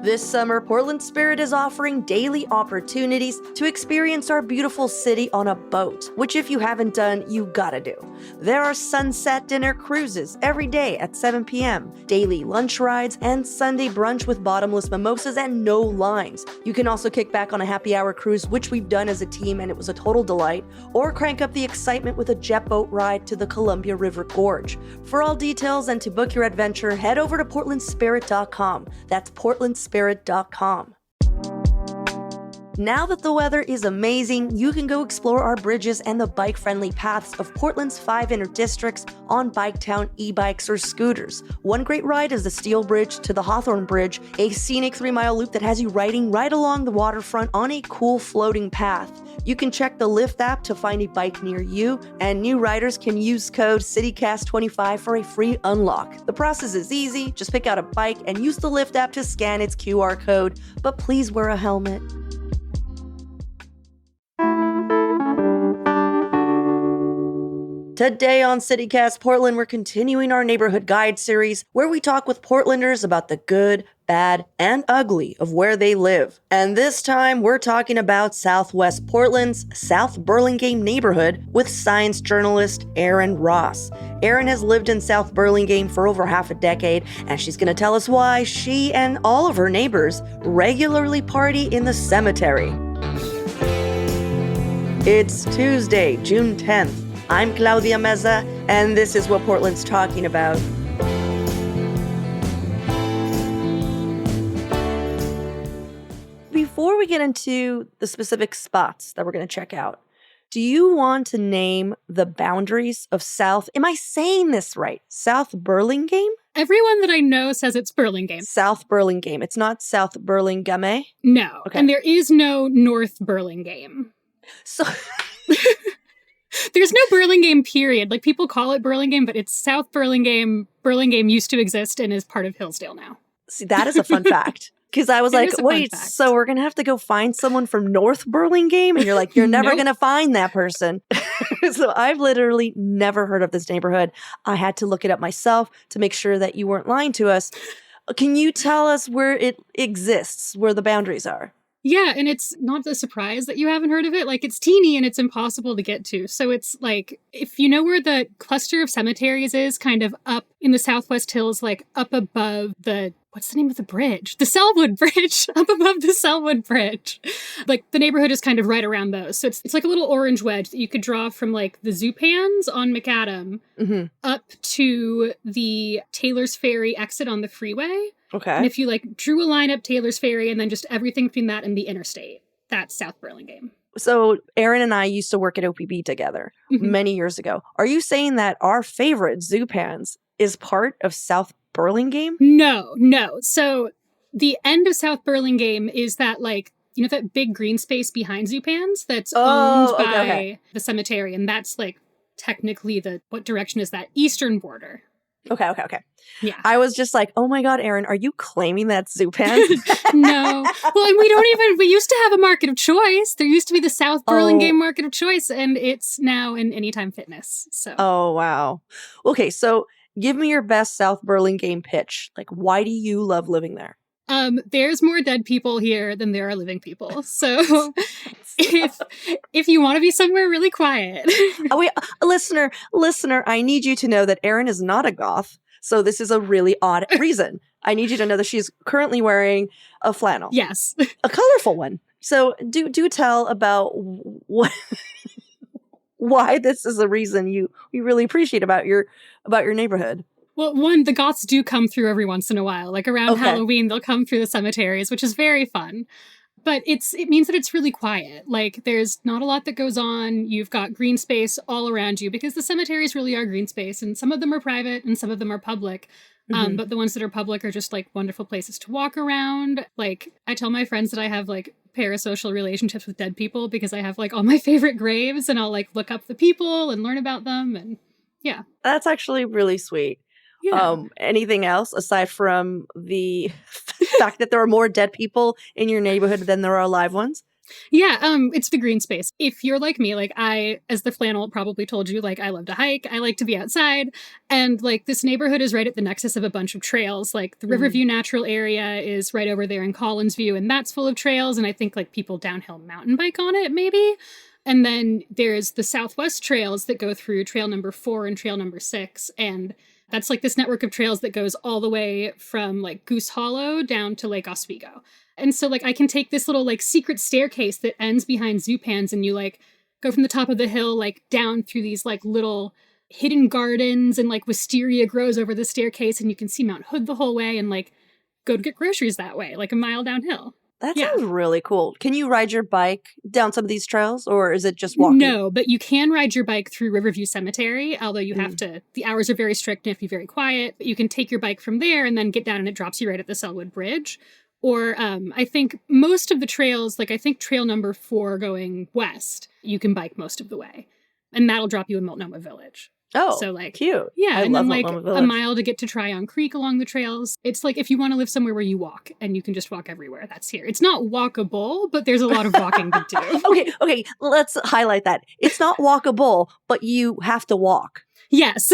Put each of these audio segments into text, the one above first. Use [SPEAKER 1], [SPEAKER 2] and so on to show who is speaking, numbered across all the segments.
[SPEAKER 1] This summer, Portland Spirit is offering daily opportunities to experience our beautiful city on a boat, which if you haven't done, you gotta do. There are sunset dinner cruises every day at 7 p.m., daily lunch rides, and Sunday brunch with bottomless mimosas and no lines. You can also kick back on a happy hour cruise, which we've done as a team and it was a total delight, or crank up the excitement with a jet boat ride to the Columbia River Gorge. For all details and to book your adventure, head over to portlandspirit.com. That's portlandspirit.com. Now that the weather is amazing, you can go explore our bridges and the bike-friendly paths of Portland's 5 inner districts on Biketown e-bikes or scooters. One great ride is the Steel Bridge to the Hawthorne Bridge, a scenic 3-mile loop that has you riding right along the waterfront on a cool floating path. You can check the Lyft app to find a bike near you, and new riders can use code CityCast25 for a free unlock. The process is easy, just pick out a bike and use the Lyft app to scan its QR code, but please wear a helmet. Today on CityCast Portland, we're continuing our neighborhood guide series where we talk with Portlanders about the good, bad, and ugly of where they live. And this time, we're talking about Southwest Portland's South Burlingame neighborhood with science journalist Erin Ross. Erin has lived in South Burlingame for over half a decade, and she's going to tell us why she and all of her neighbors regularly party in the cemetery. It's Tuesday, June 10th. I'm Claudia Meza, and this is what Portland's talking about. Before we get into the specific spots that we're going to check out, do you want to name the boundaries of South? Am I saying this right? South Burlingame?
[SPEAKER 2] Everyone that I know says it's Burlingame.
[SPEAKER 1] South Burlingame. It's not South Burlingame?
[SPEAKER 2] No.
[SPEAKER 1] Okay.
[SPEAKER 2] And there is no North Burlingame.
[SPEAKER 1] So...
[SPEAKER 2] There's no Burlingame, period. Like, people call it Burlingame, but it's South Burlingame. Burlingame used to exist and is part of Hillsdale now.
[SPEAKER 1] See, that is a fun fact. Because I was like, wait, so we're going to have to go find someone from North Burlingame? And you're like, you're never going to find that person. So I've literally never heard of this neighborhood. I had to look it up myself to make sure that you weren't lying to us. Can you tell us where it exists, where the boundaries are?
[SPEAKER 2] Yeah, and it's not a surprise that you haven't heard of it. Like, it's teeny and it's impossible to get to. So it's like, if you know where the cluster of cemeteries is, kind of up in the Southwest Hills, like up above the, what's the name of the bridge? The Selwood Bridge, up above the Selwood Bridge. Like, the neighborhood is kind of right around those. So it's like a little orange wedge that you could draw from like the Zupans on McAdam up to the Taylor's Ferry exit on the freeway.
[SPEAKER 1] Okay.
[SPEAKER 2] And if you like drew a line up Taylor's Ferry and then just everything between that and the interstate, that's South Burlingame.
[SPEAKER 1] So Erin and I used to work at OPB together many years ago. Are you saying that our favorite Zupans is part of South Burlingame?
[SPEAKER 2] No. So the end of South Burlingame is that, like, you know, that big green space behind Zupans that's owned by the cemetery. And that's like technically what direction is that? Eastern border.
[SPEAKER 1] Okay.
[SPEAKER 2] Yeah.
[SPEAKER 1] I was just like, oh my God, Erin, are you claiming that's Zupan?
[SPEAKER 2] No. Well, and we used to have a market of choice. There used to be the South Burlingame market of choice, and it's now in Anytime Fitness. So. Oh,
[SPEAKER 1] wow. Okay, so give me your best South Burlingame pitch. Like, why do you love living there?
[SPEAKER 2] There's more dead people here than there are living people. So if you want to be somewhere really quiet.
[SPEAKER 1] Wait, listener, I need you to know that Erin is not a goth. So this is a really odd reason. I need you to know that she's currently wearing a flannel.
[SPEAKER 2] Yes.
[SPEAKER 1] A colorful one. So do tell about why this is a reason you really appreciate about your neighborhood.
[SPEAKER 2] Well, one, the goths do come through every once in a while. Like around Halloween, they'll come through the cemeteries, which is very fun. But it means that it's really quiet. Like, there's not a lot that goes on. You've got green space all around you because the cemeteries really are green space. And some of them are private and some of them are public. But the ones that are public are just, like, wonderful places to walk around. Like, I tell my friends that I have, like, parasocial relationships with dead people because I have, like, all my favorite graves. And I'll, like, look up the people and learn about them. And, yeah.
[SPEAKER 1] That's actually really sweet.
[SPEAKER 2] Yeah.
[SPEAKER 1] Anything else aside from the fact that there are more dead people in your neighborhood than there are live ones?
[SPEAKER 2] Yeah, it's the green space. If you're like me, like I, as the flannel probably told you, like I love to hike, I like to be outside, and like this neighborhood is right at the nexus of a bunch of trails. Like the Riverview Natural Area is right over there in Collinsview, and that's full of trails, and I think like people downhill mountain bike on it, maybe. And then there's the Southwest trails that go through trail number 4 and trail number 6, and that's like this network of trails that goes all the way from like Goose Hollow down to Lake Oswego. And so like I can take this little like secret staircase that ends behind Zupans, and you like go from the top of the hill like down through these like little hidden gardens, and like wisteria grows over the staircase, and you can see Mount Hood the whole way, and like go to get groceries that way, like a mile downhill.
[SPEAKER 1] That sounds really cool. Can you ride your bike down some of these trails, or is it just walking?
[SPEAKER 2] No, but you can ride your bike through Riverview Cemetery, although you have to, the hours are very strict and you have to be very quiet. But you can take your bike from there and then get down, and it drops you right at the Selwood Bridge. Or I think most of the trails, like I think trail number 4 going west, you can bike most of the way. And that'll drop you in Multnomah Village.
[SPEAKER 1] Oh,
[SPEAKER 2] so like
[SPEAKER 1] cute.
[SPEAKER 2] Yeah,
[SPEAKER 1] I
[SPEAKER 2] and
[SPEAKER 1] love
[SPEAKER 2] then like
[SPEAKER 1] Multnomah Village.
[SPEAKER 2] a mile to get to Tryon Creek along the trails. It's like if you want to live somewhere where you walk and you can just walk everywhere, that's here. It's not walkable, but there's a lot of walking to do.
[SPEAKER 1] Okay, let's highlight that. It's not walkable, but you have to walk.
[SPEAKER 2] Yes.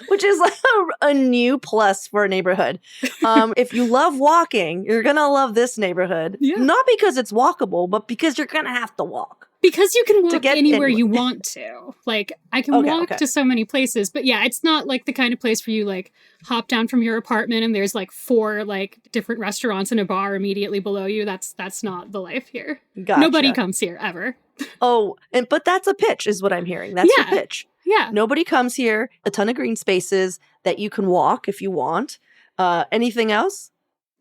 [SPEAKER 1] Which is like a new plus for a neighborhood. If you love walking, you're going to love this neighborhood. Yeah. Not because it's walkable, but because you're going to have to walk.
[SPEAKER 2] Because you can walk anywhere you want to. Like, I can walk to so many places. But yeah, it's not like the kind of place where you like hop down from your apartment and there's like 4 like different restaurants and a bar immediately below you. That's not the life here.
[SPEAKER 1] Gotcha.
[SPEAKER 2] Nobody comes here ever.
[SPEAKER 1] But that's a pitch is what I'm hearing. That's your pitch.
[SPEAKER 2] Yeah.
[SPEAKER 1] Nobody comes here. A ton of green spaces that you can walk if you want. Anything else?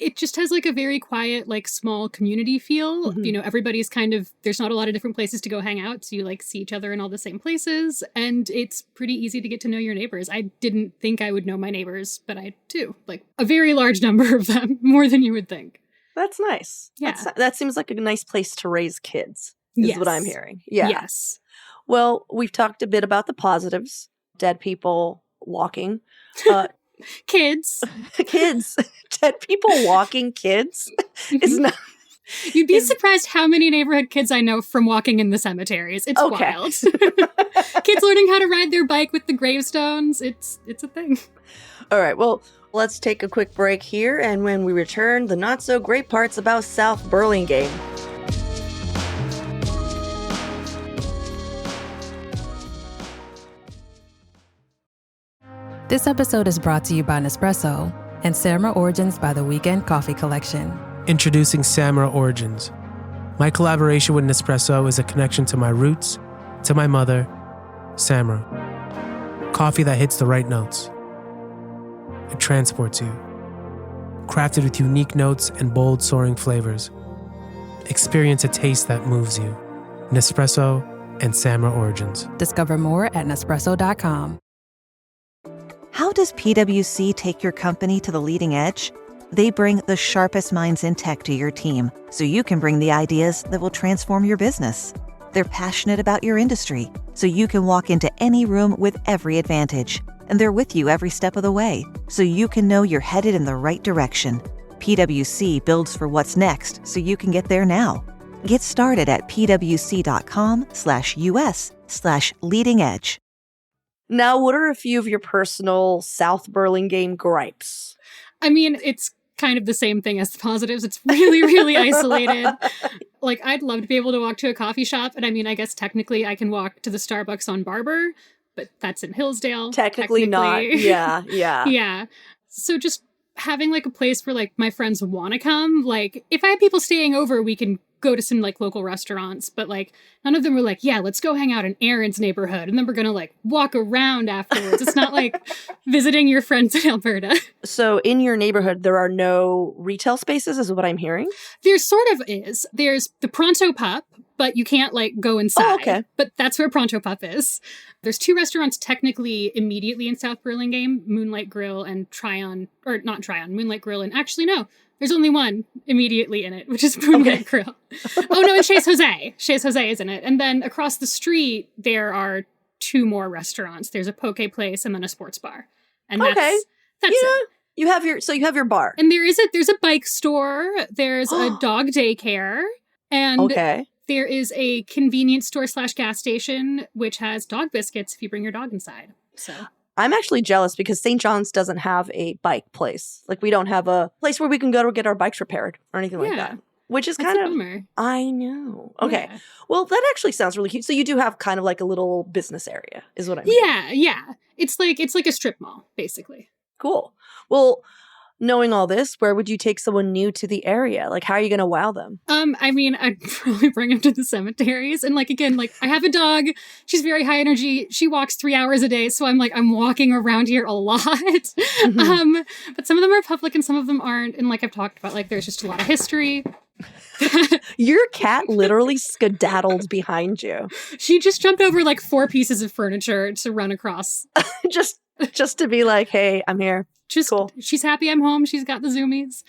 [SPEAKER 2] It just has like a very quiet, like small community feel. You know, everybody's kind of, there's not a lot of different places to go hang out. So you like see each other in all the same places. And it's pretty easy to get to know your neighbors. I didn't think I would know my neighbors, but I do. Like a very large number of them, more than you would think.
[SPEAKER 1] That's nice.
[SPEAKER 2] Yeah.
[SPEAKER 1] That seems like a nice place to raise kids, is what I'm hearing. Yeah.
[SPEAKER 2] Yes.
[SPEAKER 1] Well, we've talked a bit about the positives. Dead people walking.
[SPEAKER 2] Kids.
[SPEAKER 1] Dead people walking kids is not...
[SPEAKER 2] You'd be surprised how many neighborhood kids I know from walking in the cemeteries. It's wild. Kids learning how to ride their bike with the gravestones. It's a thing.
[SPEAKER 1] All right, well, let's take a quick break here, and when we return, the not-so-great parts about South Burlingame.
[SPEAKER 3] This episode is brought to you by Nespresso and Samra Origins by the Weekend Coffee Collection.
[SPEAKER 4] Introducing Samra Origins. My collaboration with Nespresso is a connection to my roots, to my mother, Samra. Coffee that hits the right notes. It transports you. Crafted with unique notes and bold, soaring flavors. Experience a taste that moves you. Nespresso and Samra Origins.
[SPEAKER 3] Discover more at Nespresso.com.
[SPEAKER 5] How does PwC take your company to the leading edge? They bring the sharpest minds in tech to your team, so you can bring the ideas that will transform your business. They're passionate about your industry, so you can walk into any room with every advantage. And they're with you every step of the way, so you can know you're headed in the right direction. PwC builds for what's next, so you can get there now. Get started at pwc.com/us/leading edge.
[SPEAKER 1] Now, what are a few of your personal South Burlingame gripes?
[SPEAKER 2] I mean, it's kind of the same thing as the positives. It's really, really isolated. Like, I'd love to be able to walk to a coffee shop. And I mean, I guess technically I can walk to the Starbucks on Barber, but that's in Hillsdale.
[SPEAKER 1] Technically not. Yeah.
[SPEAKER 2] Yeah. So just having like a place where like my friends want to come. Like, if I have people staying over, we can go to some like local restaurants, but like none of them were like, yeah, let's go hang out in Erin's neighborhood and then we're gonna like walk around afterwards. It's not like visiting your friends in Alberta.
[SPEAKER 1] So in your neighborhood there are no retail spaces is what I'm hearing?
[SPEAKER 2] There sort of is. There's the Pronto Pup, but you can't like go inside.
[SPEAKER 1] Oh, okay.
[SPEAKER 2] But that's where Pronto Pup is. There's 2 restaurants technically immediately in South Burlingame, Moonlight Grill and Moonlight Grill, and actually no, there's only one immediately in it, which is Moonlight Grill. Oh, no, and Chez Jose. Chez Jose is in it. And then across the street, there are 2 more restaurants. There's a poke place and then a sports bar. And that's it.
[SPEAKER 1] You have your bar.
[SPEAKER 2] And there's a bike store, there's a dog daycare, and there is a convenience store / gas station, which has dog biscuits if you bring your dog inside. So
[SPEAKER 1] I'm actually jealous because St. John's doesn't have a bike place. Like, we don't have a place where we can go to get our bikes repaired or anything like that. Which is kind of,
[SPEAKER 2] bummer.
[SPEAKER 1] I know. Okay.
[SPEAKER 2] Yeah.
[SPEAKER 1] Well, that actually sounds really cute. So you do have kind of like a little business area, is what I mean.
[SPEAKER 2] Yeah. It's like a strip mall, basically.
[SPEAKER 1] Cool. Well, knowing all this, where would you take someone new to the area? Like, how are you going to wow them?
[SPEAKER 2] I mean, I'd probably bring them to the cemeteries. And like, again, like, I have a dog. She's very high energy. She walks 3 hours a day. So I'm walking around here a lot. Mm-hmm. But some of them are public and some of them aren't. And like I've talked about, like, there's just a lot of history.
[SPEAKER 1] Your cat literally skedaddled behind you.
[SPEAKER 2] She just jumped over like 4 pieces of furniture to run across.
[SPEAKER 1] just to be like, hey, I'm here.
[SPEAKER 2] Just cool. She's happy I'm home. She's got the zoomies.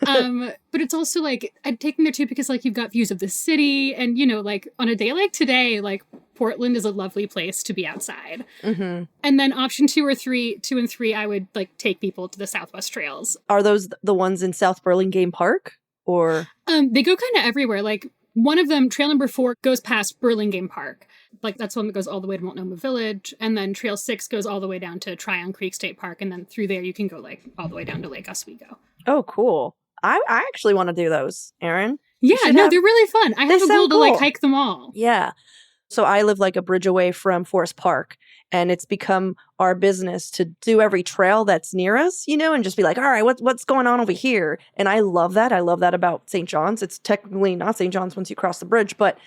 [SPEAKER 2] But it's also like, I'd take them there too because like you've got views of the city, and you know, like on a day like today, like Portland is a lovely place to be outside. Mm-hmm. And then option 2 and 3, I would like take people to the Southwest Trails.
[SPEAKER 1] Are those the ones in South Burlingame Park? Or
[SPEAKER 2] they go kind of everywhere. Like one of them, trail number 4, goes past Burlingame Park. Like that's one that goes all the way to Multnomah Village. And then trail 6 goes all the way down to Tryon Creek State Park. And then through there, you can go like all the way down to Lake Oswego.
[SPEAKER 1] Oh, cool. I actually want to do those, Erin.
[SPEAKER 2] Yeah, no, they're really fun. I have a goal to like hike them all.
[SPEAKER 1] Yeah. So I live like a bridge away from Forest Park, and it's become our business to do every trail that's near us, you know, and just be like, all right, what's going on over here? And I love that. I love that about St. John's. It's technically not St. John's once you cross the bridge, but,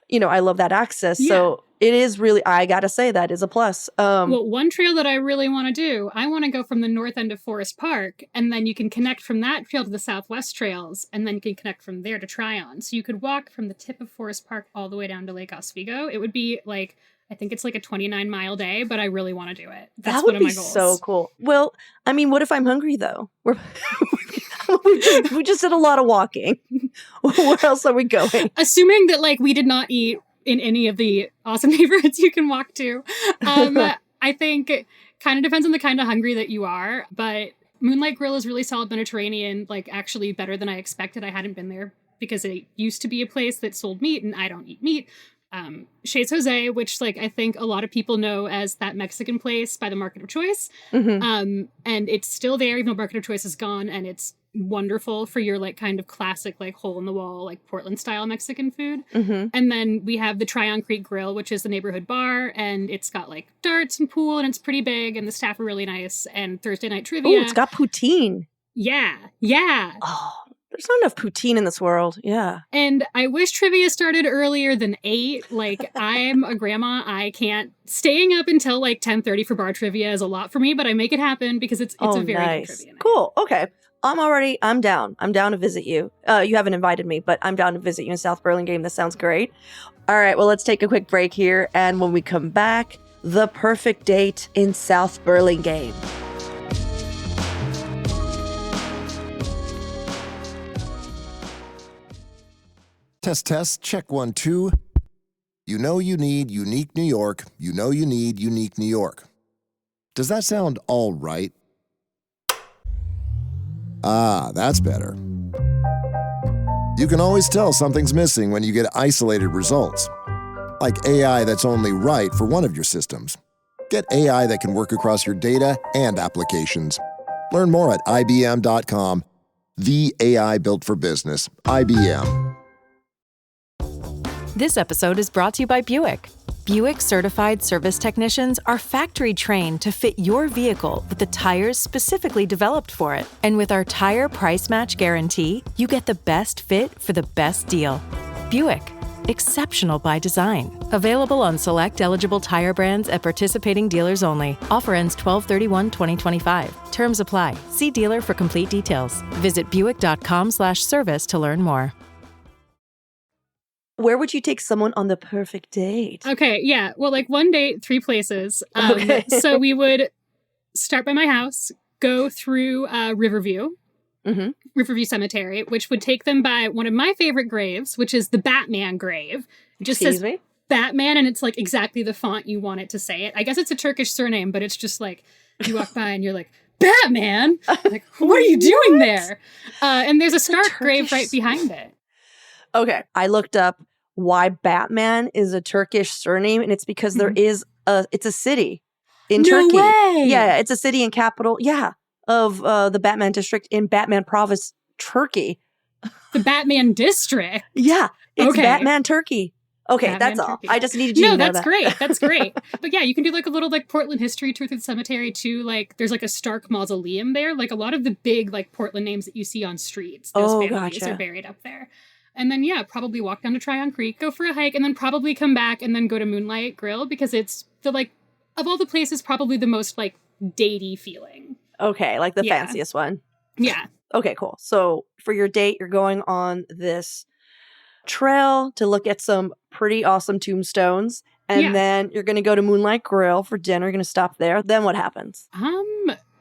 [SPEAKER 1] you know, I love that access. Yeah. So it is really, I got to say, that is a plus.
[SPEAKER 2] Well, one trail that I really want to do, I want to go from the north end of Forest Park, and then you can connect from that trail to the Southwest Trails, and then you can connect from there to Tryon. So you could walk from the tip of Forest Park all the way down to Lake Oswego. It would be like, I think it's like a 29-mile day, but I really want to do it. That's one of my goals.
[SPEAKER 1] So cool. Well, I mean, what if I'm hungry though? We just did a lot of walking. Where else are we going?
[SPEAKER 2] Assuming that like we did not eat in any of the awesome neighborhoods you can walk to. I think it kind of depends on the kind of hungry that you are, but Moonlight Grill is really solid Mediterranean, like actually better than I expected. I hadn't been there because it used to be a place that sold meat and I don't eat meat. Chez Jose, which like I think a lot of people know as that Mexican place by the Market of Choice. Mm-hmm. And it's still there, even though Market of Choice is gone, and it's wonderful for your like kind of classic like hole in the wall like Portland style Mexican food. Mm-hmm. And then we have the Tryon Creek Grill, which is the neighborhood bar, and it's got like darts and pool, and it's pretty big, and the staff are really nice, and Thursday night trivia.
[SPEAKER 1] Oh, it's got poutine.
[SPEAKER 2] Yeah.
[SPEAKER 1] Oh, there's not enough poutine in this world. Yeah.
[SPEAKER 2] And I wish trivia started earlier than 8. Like, I'm a grandma. I can't. Staying up until like 10:30 for bar trivia is a lot for me, but I make it happen because it's a very good trivia night.
[SPEAKER 1] Cool. Okay. I'm down. I'm down to visit you. You haven't invited me, but I'm down to visit you in South Burlingame. This sounds great. All right. Well, let's take a quick break here. And when we come back, the perfect date in South Burlingame.
[SPEAKER 6] Test, check 1, 2. You know you need unique New York. You know you need unique New York. Does that sound all right? Ah, that's better. You can always tell something's missing when you get isolated results. Like AI that's only right for one of your systems. Get AI that can work across your data and applications. Learn more at IBM.com. The AI built for business. IBM.
[SPEAKER 7] This episode is brought to you by Buick. Buick certified service technicians are factory trained to fit your vehicle with the tires specifically developed for it. And with our tire price match guarantee, you get the best fit for the best deal. Buick, exceptional by design. Available on select eligible tire brands at participating dealers only. Offer ends 12/31/2025. Terms apply. See dealer for complete details. Visit buick.com/service to learn more.
[SPEAKER 1] Where would you take someone on the perfect date?
[SPEAKER 2] Okay, yeah. Well, like one date, 3 places.
[SPEAKER 1] Okay.
[SPEAKER 2] So we would start by my house, go through Riverview Cemetery, which would take them by one of my favorite graves, which is the Batman grave. It just says Batman, and it's like exactly the font you want it to say it. I guess it's a Turkish surname, but it's just like you walk by and you're like, Batman? Like, what are you doing there? And there's a Stark grave right behind it.
[SPEAKER 1] Okay. I looked up why Batman is a Turkish surname, and it's because there is it's a city in Turkey.
[SPEAKER 2] Way.
[SPEAKER 1] Yeah, it's a city and capital, of the Batman district in Batman province, Turkey.
[SPEAKER 2] The Batman district?
[SPEAKER 1] Yeah, it's Batman, Turkey. Okay,
[SPEAKER 2] Batman,
[SPEAKER 1] that's all.
[SPEAKER 2] Turkey.
[SPEAKER 1] I just needed you to know that.
[SPEAKER 2] No, that's great. That's great. But yeah, you can do like a little like Portland history tour through the cemetery too. Like there's like a Stark mausoleum there. Like a lot of the big like Portland names that you see on streets, those families are buried up there. And then, probably walk down to Tryon Creek, go for a hike, and then probably come back and then go to Moonlight Grill because it's the, like, of all the places, probably the most, like, datey feeling.
[SPEAKER 1] Okay, like the fanciest one.
[SPEAKER 2] Yeah.
[SPEAKER 1] Okay, cool. So for your date, you're going on this trail to look at some pretty awesome tombstones. And then you're going to go to Moonlight Grill for dinner. You're going to stop there. Then what happens?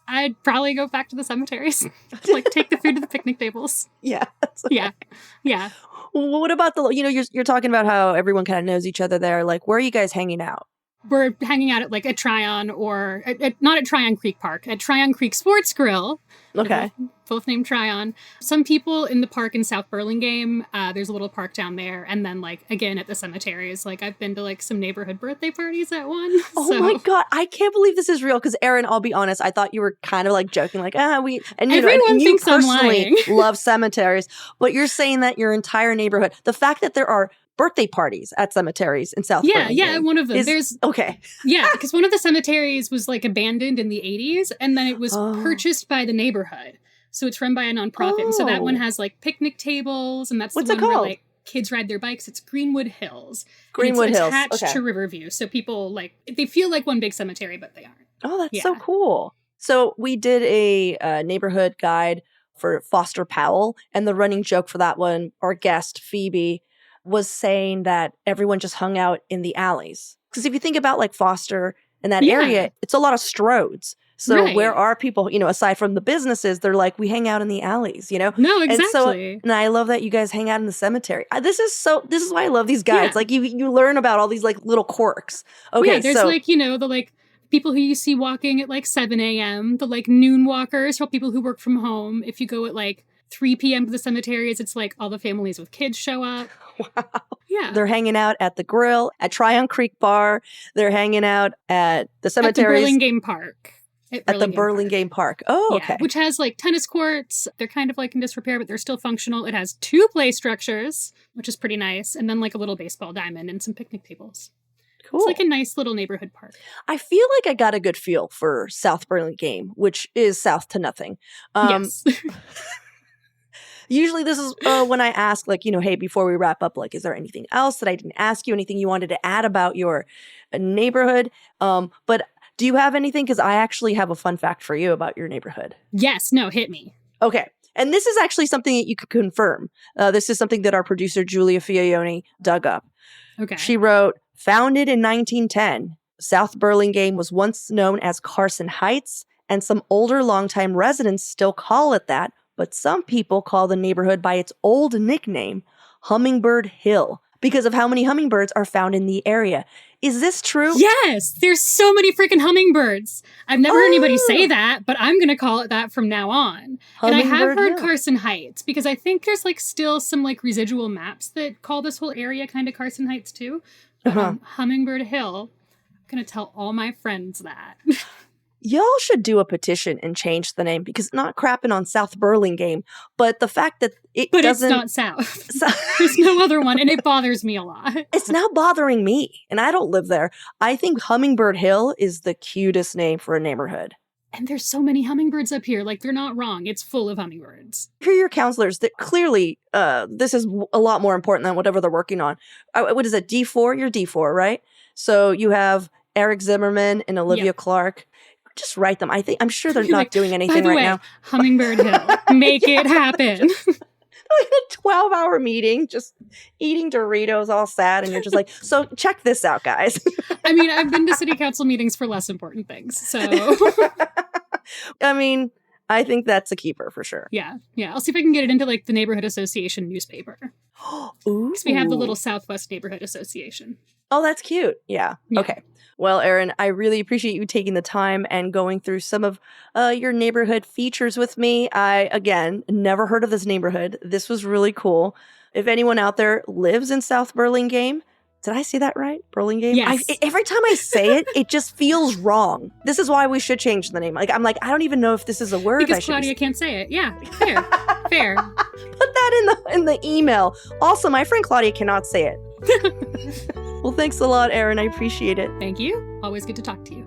[SPEAKER 2] I'd probably go back to the cemeteries. Like, take the food to the picnic tables.
[SPEAKER 1] Yeah.
[SPEAKER 2] Yeah.
[SPEAKER 1] Well, what about you're talking about how everyone kind of knows each other there. Like, where are you guys hanging out?
[SPEAKER 2] We're hanging out at, like, at Tryon or not at Tryon Creek Park, at Tryon Creek Sports Grill.
[SPEAKER 1] Okay.
[SPEAKER 2] Both named Tryon. Some people in the park in South Burlingame, there's a little park down there. And then, like, again, at the cemeteries, like, I've been to, like, some neighborhood birthday parties at one.
[SPEAKER 1] Oh my God. I can't believe this is real. Because, Erin, I'll be honest, I thought you were kind of, like, joking. Like, and you personally love cemeteries. But you're saying that your entire neighborhood, the fact that there are birthday parties at cemeteries in South Burlingame.
[SPEAKER 2] Yeah, one of them.
[SPEAKER 1] Okay.
[SPEAKER 2] Yeah, because one of the cemeteries was, like, abandoned in the 80s. And then it was purchased by the neighborhood. So it's run by a nonprofit. And so that one has, like, picnic tables. And that's the one where, like, kids ride their bikes. It's Greenwood Hills.
[SPEAKER 1] Greenwood Hills.
[SPEAKER 2] It's attached to Riverview. So people, like, they feel like one big cemetery, but they aren't.
[SPEAKER 1] Oh, that's so cool. So we did a neighborhood guide for Foster Powell. And the running joke for that one, our guest, Phoebe, was saying that everyone just hung out in the alleys. Because if you think about, like, Foster and that area, it's a lot of stroads. So where are people, aside from the businesses, they're like, we hang out in the alleys,
[SPEAKER 2] No, exactly.
[SPEAKER 1] And I love that you guys hang out in the cemetery. This is why I love these guides. Like you learn about all these, like, little quirks. Okay.
[SPEAKER 2] There's like, the, like, people who you see walking at, like, 7 a.m., the, like, noon walkers, or people who work from home. If you go at, like, 3 p.m. to the cemeteries, it's like all the families with kids show up.
[SPEAKER 1] Wow.
[SPEAKER 2] Yeah.
[SPEAKER 1] They're hanging out at the grill, at Tryon Creek Bar. They're hanging out at the cemeteries.
[SPEAKER 2] At the Burlingame Park.
[SPEAKER 1] At the Burlingame Park. Oh, okay.
[SPEAKER 2] Which has, like, tennis courts. They're kind of, like, in disrepair, but they're still functional. It has 2 play structures, which is pretty nice. And then, like, a little baseball diamond and some picnic tables. Cool. It's like a nice little neighborhood park.
[SPEAKER 1] I feel like I got a good feel for South Burlingame, which is south to nothing.
[SPEAKER 2] Yes.
[SPEAKER 1] Usually this is when I ask, like, hey, before we wrap up, like, is there anything else that I didn't ask you? Anything you wanted to add about your neighborhood? But do you have anything? Because I actually have a fun fact for you about your neighborhood.
[SPEAKER 2] Yes. No, hit me.
[SPEAKER 1] Okay. And this is actually something that you could confirm. This is something that our producer, Julia Fiaioni, dug up.
[SPEAKER 2] Okay.
[SPEAKER 1] She wrote, founded in 1910, South Burlingame was once known as Carson Heights, and some older longtime residents still call it that, but some people call the neighborhood by its old nickname, Hummingbird Hill, because of how many hummingbirds are found in the area. Is this true?
[SPEAKER 2] Yes! There's so many freaking hummingbirds. I've never heard anybody say that, but I'm going to call it that from now on. And I have heard Carson Heights, because I think there's, like, still some, like, residual maps that call this whole area kind of Carson Heights too. Hummingbird Hill. I'm going to tell all my friends that.
[SPEAKER 1] Y'all should do a petition and change the name, because not crapping on South Burlingame, but the fact that
[SPEAKER 2] it's not South. There's no other one, and it bothers me a lot.
[SPEAKER 1] It's now bothering me, and I don't live there. I think Hummingbird Hill is the cutest name for a neighborhood.
[SPEAKER 2] And there's so many hummingbirds up here. Like, they're not wrong. It's full of hummingbirds.
[SPEAKER 1] Here are your counselors that clearly this is a lot more important than whatever they're working on. What is it, D4? You're D4, right? So you have Eric Zimmerman and Olivia Clark. Just write them. I'm sure they're not doing anything
[SPEAKER 2] by the way,
[SPEAKER 1] now.
[SPEAKER 2] Hummingbird Hill. Make it happen.
[SPEAKER 1] Like a 12-hour meeting, just eating Doritos all sad. And you're just like, so check this out, guys.
[SPEAKER 2] I mean, I've been to city council meetings for less important things. So,
[SPEAKER 1] I mean, I think that's a keeper for sure.
[SPEAKER 2] Yeah. I'll see if I can get it into, like, the neighborhood association newspaper.
[SPEAKER 1] Ooh.
[SPEAKER 2] Because we have the little Southwest Neighborhood Association.
[SPEAKER 1] Oh, that's cute. Yeah. Okay. Well, Erin, I really appreciate you taking the time and going through some of your neighborhood features with me. I, again, never heard of this neighborhood. This was really cool. If anyone out there lives in South Burlingame, did I say that right? Burlingame?
[SPEAKER 2] Yes.
[SPEAKER 1] Every time I say it, it just feels wrong. This is why we should change the name. I'm like, I don't even know if this is a word.
[SPEAKER 2] Because Claudia can't say it. Yeah, fair. Fair.
[SPEAKER 1] Put that in the email. Also, my friend Claudia cannot say it. Well, thanks a lot, Erin. I appreciate it.
[SPEAKER 2] Thank you. Always good to talk to you.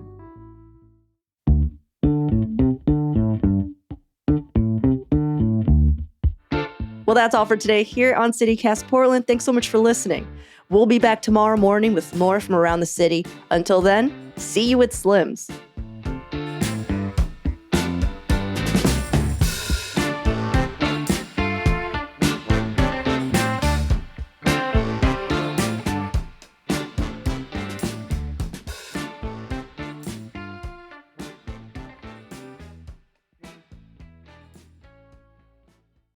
[SPEAKER 1] Well, that's all for today here on CityCast Portland. Thanks so much for listening. We'll be back tomorrow morning with more from around the city. Until then, see you at Slim's.